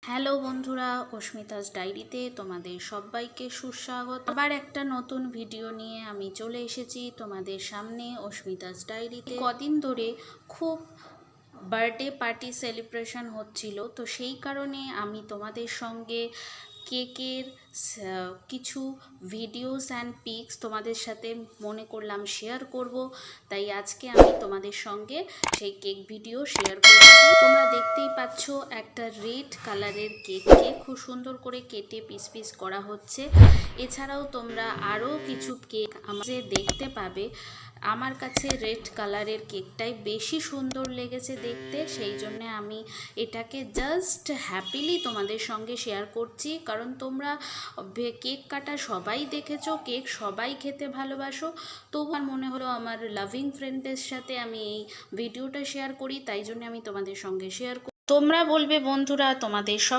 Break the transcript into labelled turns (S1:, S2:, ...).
S1: Hello বন্ধুরা, অস্মিতাস ডায়েরিতে তোমাদের সবাইকে সুস্বাগত। আবার একটা নতুন ভিডিও নিয়ে আমি চলে এসেছি তোমাদের সামনে অস্মিতাস ডায়েরিতে। কদিন ধরে খুব বার্থডে পার্টি সেলিব্রেশন হচ্ছিল, তো সেই কারণে আমি তোমাদের সঙ্গে কেকের কিছু ভিডিওস অ্যান্ড পিকস তোমাদের সাথে মনে করলাম শেয়ার করব। তাই আজকে আমি তোমাদের সঙ্গে সেই কেক ভিডিও শেয়ার করছি। তোমরা দেখতেই পাচ্ছ একটা রেড কালারের কেককে খুব সুন্দর করে কেটে পিস পিস করা হচ্ছে। এছাড়াও তোমরা আরও কিছু কেক আমাদের দেখতে পাবে। আমার কাছে রেড কালারের কেকটাই বেশি সুন্দর লেগেছে দেখতে, সেই জন্য আমি এটাকে জাস্ট হ্যাপিলি তোমাদের সঙ্গে শেয়ার করছি। কারণ তোমরা কেক কাটা সবাই দেখেছো, কেক সবাই খেতে ভালোবাসো, তবু আমার মনে হলো আমার লাভিং ফ্রেন্ডদের সাথে আমি এই ভিডিওটা শেয়ার করি, তাই জন্য আমি তোমাদের সঙ্গে শেয়ার করি। তোমরা বলবে বন্ধুরা তোমাদের সব